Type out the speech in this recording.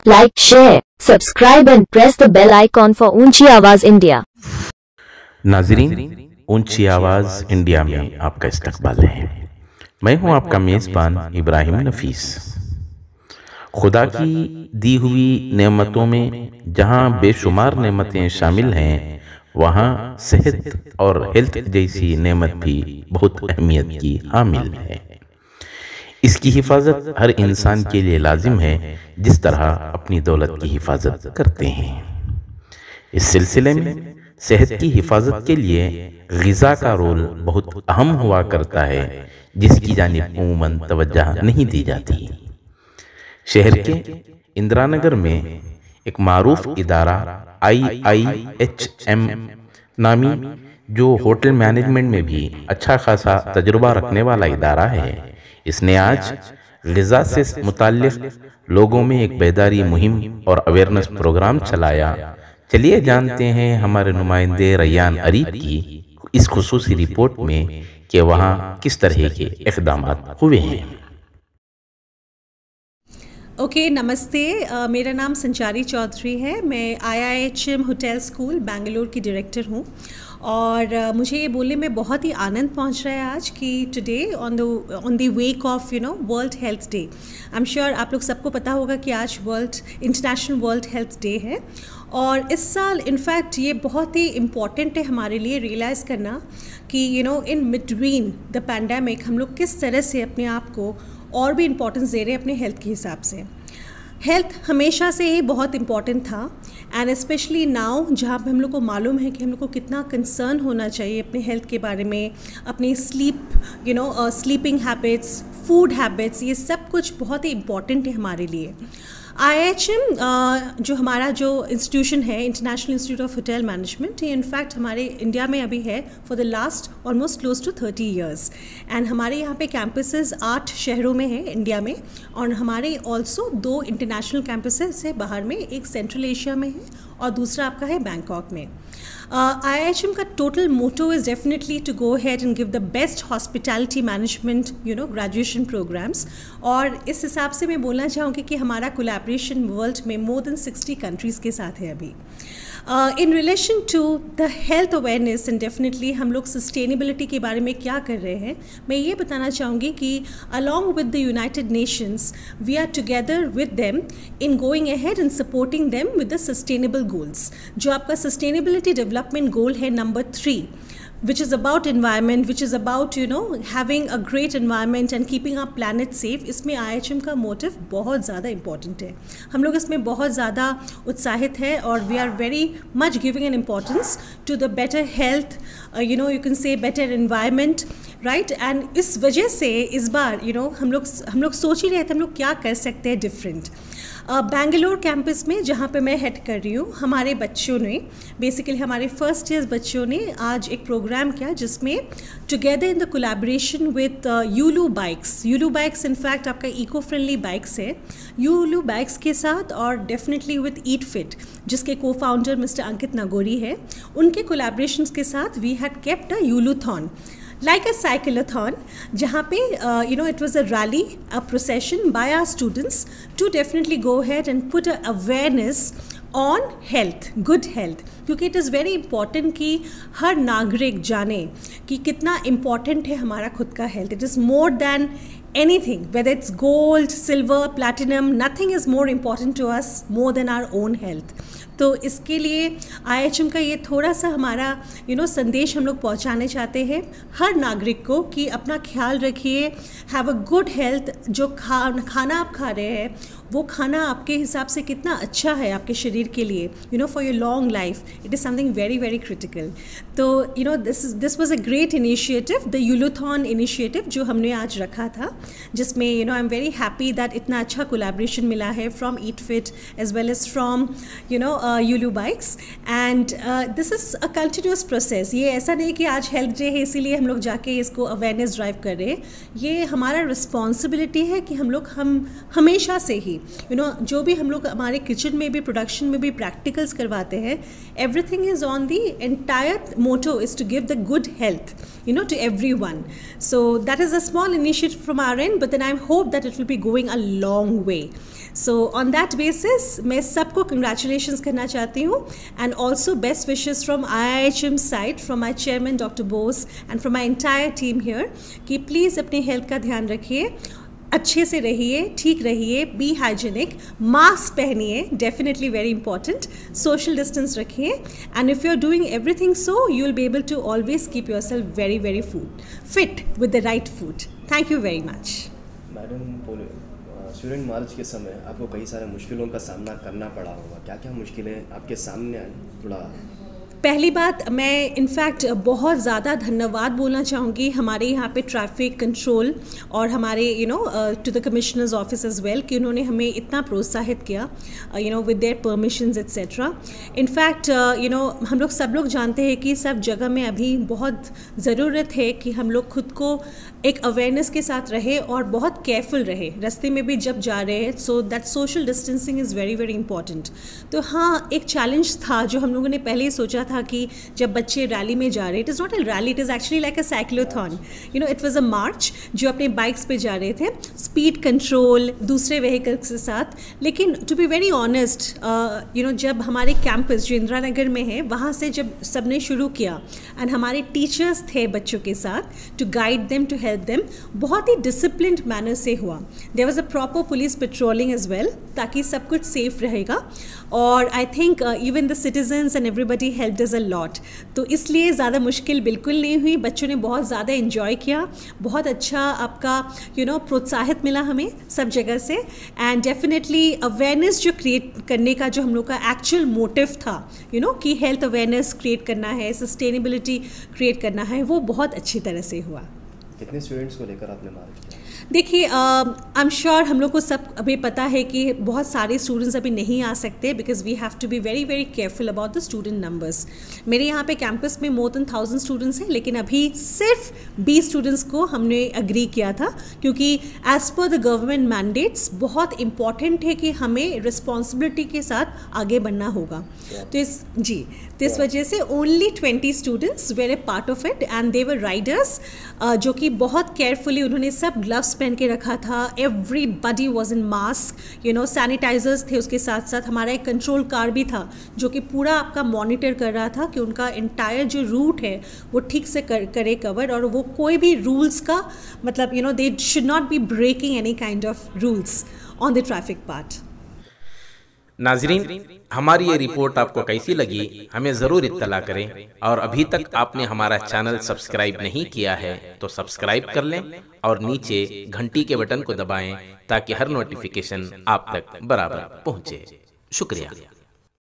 Like, share, subscribe and press the bell icon for ऊंची आवाज India. नाजरीन, ऊंची आवाज इंडिया में आपका इस्तकबाल है। मैं हूं आपका मेज़बान इब्राहिम नफीस। खुदा की दी हुई नेमतों में जहां बेशुमार नेमतें शामिल हैं, वहां सेहत और हेल्थ जैसी नेमत भी बहुत अहमियत की हामिल है। इसकी हिफाजत हर इंसान के लिए लाजिम है, जिस तरह अपनी दौलत की हिफाजत करते हैं। इस सिलसिले में सेहत की हिफाजत के लिए ग़िज़ा का रोल बहुत अहम हुआ करता है, जिसकी जानिब अमूमन तवज्जो नहीं दी जाती। शहर के इंदिरानगर में एक मारूफ इदारा IIHM नामी, जो होटल मैनेजमेंट में भी अच्छा खासा तजुर्बा रखने वाला इदारा है, इसने आज ग़िज़ा से मुताल्लिक़ लोगों में एक बेदारी मुहिम और अवेयरनेस प्रोग्राम चलाया। चलिए जानते हैं हमारे नुमाइंदे रैयान अरीब की इस खुसूसी रिपोर्ट में कि वहाँ किस तरह के इक़दाम हुए हैं। ओके, नमस्ते। मेरा नाम संचारी चौधरी है। मैं IIHM होटल स्कूल बेंगलोर की डायरेक्टर हूँ और मुझे ये बोलने में बहुत ही आनंद पहुँच रहा है आज कि today on the wake of world health day. I am sure आप लोग सबको पता होगा कि आज इंटरनेशनल वर्ल्ड हेल्थ डे है और इस साल इनफैक्ट ये बहुत ही इम्पॉर्टेंट है हमारे लिए रियलाइज़ करना कि इन बिटवीन द पैंडेमिक हम लोग किस तरह से अपने आप को और भी इम्पोर्टेंस दे रहे हैं अपने हेल्थ के हिसाब से। हेल्थ हमेशा से ही बहुत इम्पॉर्टेंट था एंड स्पेशली नाउ, जहाँ पे हम लोग को मालूम है कि हम लोग को कितना कंसर्न होना चाहिए अपने हेल्थ के बारे में, अपनी स्लीपिंग हैबिट्स, फूड हैबिट्स, ये सब कुछ बहुत ही इम्पॉर्टेंट है हमारे लिए। IIHM जो हमारा इंस्टीट्यूशन है, international institute of hotel management, ये इनफैक्ट हमारे इंडिया में अभी है for the last almost close to 30 years and हमारे यहाँ पे कैंपसेस 8 शहरों में है इंडिया में और हमारे ऑल्सो 2 इंटरनेशनल कैंपसेस है बाहर में, एक सेंट्रल एशिया में है और दूसरा आपका है बैंकॉक में। IIHM का total motto is definitely to go ahead and give the best hospitality management graduation programs और इस हिसाब से मैं बोलना चाहूँगी कि हमारा कोलैबोरेशन वर्ल्ड में मोर देन 60 कंट्रीज़ के साथ है अभी। In relation to the health awareness and definitely हम लोग सस्टेनेबिलिटी के बारे में क्या कर रहे हैं, मैं ये बताना चाहूँगी कि along with the United Nations we are together with them in going ahead and supporting them with the sustainable goals. जो आपका सस्टेनेबिलिटी डेवलपमेंट गोल है number 3, which is about environment, which is about having a great environment and keeping our planet safe, इसमें IIHM का motive बहुत ज़्यादा important है। हम लोग इसमें बहुत ज़्यादा उत्साहित है और we are very much giving an importance to the better health, you can say better environment, right. And इस वजह से इस बार हम लोग सोच ही रहे थे हम लोग क्या कर सकते हैं डिफरेंट। बेंगलोर कैंपस में जहाँ पे मैं हेड कर रही हूँ, हमारे बच्चों ने बेसिकली हमारे फर्स्ट ईयर बच्चों ने आज एक प्रोग्राम किया जिसमें together in the collaboration with Yulu bikes in fact आपका इको फ्रेंडली बाइक्स है, यूलू बाइक्स के साथ और डेफिनेटली विद ईट फिट जिसके को फाउंडर मिस्टर अंकित नागोरी है, उनके कोलैबोरेशंस के साथ वी हैड केप्ट अ यूलूथॉन like a cyclothon, जहाँ पे it was a rally, a procession by our students to definitely go ahead and put a awareness on health, good health, क्योंकि it is very important कि हर नागरिक जाने कि कितना important है हमारा खुद का health. It is more than anything, whether it's gold, silver, platinum, nothing is more important to us more than our own health. तो इसके लिए IIHM का ये थोड़ा सा हमारा संदेश हम लोग पहुंचाने चाहते हैं हर नागरिक को कि अपना ख्याल रखिए, हैव अ गुड हेल्थ। जो खाना आप खा रहे हैं वो खाना आपके हिसाब से कितना अच्छा है आपके शरीर के लिए, for your long life, it is something very very critical. तो this was a great initiative, the Yuluthon initiative जो हमने आज रखा था, जिसमें I am very happy that इतना अच्छा कोलैबोरेशन मिला है from eat fit as well as from Yulu bikes and this is a continuous process. ये ऐसा नहीं कि आज हेल्थ डे है इसीलिए हम लोग जाके इसको अवेयरनेस ड्राइव कर रहे हैं, ये हमारा रिस्पॉन्सिबिलिटी है कि हम हमेशा से ही जो भी हम लोग हमारे किचन में भी प्रोडक्शन में भी प्रैक्टिकल्स करवाते हैं, everything is on the entire motto is to give the good health to everyone. So that is a small initiative from our end, but then I hope that it will be going a long way. So on that basis मैं सबको congratulations करना चाहती हूँ and also best wishes from IIHM side, from my chairman doctor Bose and from my entire team here कि please अपने health का ध्यान रखिए, अच्छे से रहिए, ठीक रहिए, बी हाइजीनिक, मास्क पहनिए, definitely very important, social distance रखिए and if you are doing everything so you will be able to always keep your self very very fit with the right food. Thank you very much. Madam, student march के समय आपको कई सारे मुश्किलों का सामना करना पड़ा होगा, क्या क्या मुश्किलें आपके सामने आई, थोड़ा? पहली बात, मैं इनफैक्ट बहुत ज़्यादा धन्यवाद बोलना चाहूँगी हमारे यहाँ पे ट्रैफिक कंट्रोल और हमारे to the commissioner's office as well कि उन्होंने हमें इतना प्रोत्साहित किया with their permissions etcetera. In fact हम लोग सब लोग जानते हैं कि सब जगह में अभी बहुत ज़रूरत है कि हम लोग खुद को एक अवेयरनेस के साथ रहे और बहुत केयरफुल रहे रास्ते में भी जब जा रहे हैं, so that social distancing is very very important. तो हाँ, एक चैलेंज था जो हम लोगों ने पहले ही सोचा था कि जब बच्चे रैली में जा रहे, it is not a rally, it is actually like a cyclothon, it was a march जो अपने बाइक्स पे जा रहे थे, स्पीड कंट्रोल दूसरे व्हीकल्स के साथ। लेकिन टू बी वेरी ऑनेस्ट, जब हमारे कैंपस जो इंदिरा नगर में है वहाँ से जब सबने शुरू किया एंड हमारे टीचर्स थे बच्चों के साथ to guide them, to help them, बहुत ही डिसिप्लिन्ड मैनर से हुआ। There was a proper police patrolling as well ताकि सब कुछ सेफ रहेगा और I think even the citizens and everybody helped us a lot. तो इसलिए ज़्यादा मुश्किल बिल्कुल नहीं हुई, बच्चों ने बहुत ज़्यादा इन्जॉय किया, बहुत अच्छा आपका प्रोत्साहित मिला हमें सब जगह से एंड डेफिनेटली अवेयरनेस जो क्रिएट करने का जो हम लोग का एक्चुअल मोटिव था कि हेल्थ अवेयरनेस क्रिएट करना है, सस्टेनेबिलिटी क्रिएट करना है, वो बहुत अच्छी तरह से हुआ। कितने स्टूडेंट्स को लेकर आपने मार्च किया? देखिए, आई एम श्योर हम लोग को सब अभी पता है कि बहुत सारे स्टूडेंट्स अभी नहीं आ सकते because we have to be very very careful about the student numbers. मेरे यहाँ पे कैंपस में मोर देन 1000 स्टूडेंट्स हैं, लेकिन अभी सिर्फ 20 स्टूडेंट्स को हमने अग्री किया था क्योंकि as per the government mandates बहुत इंपॉर्टेंट है कि हमें रिस्पॉन्सिबिलिटी के साथ आगे बढ़ना होगा। तो इस वजह से only 20 students were a part of it and they were riders जो कि बहुत केयरफुली उन्होंने सब ग्लव्स पहन के रखा था, everybody was in mask, sanitisers थे, उसके साथ साथ हमारा एक कंट्रोल कार भी था जो कि पूरा आपका मॉनिटर कर रहा था कि उनका इंटायर जो रूट है वो ठीक से करे कवर और वो कोई भी रूल्स का मतलब they should not be breaking any kind of rules on the traffic part. नाजरीन, हमारी ये रिपोर्ट आपको कैसी लगी हमें ज़रूर इत्तला करें और अभी तक आपने हमारा चैनल सब्सक्राइब नहीं किया है तो सब्सक्राइब कर लें और नीचे घंटी के बटन को दबाएं ताकि हर नोटिफिकेशन आप तक बराबर पहुंचे। शुक्रिया।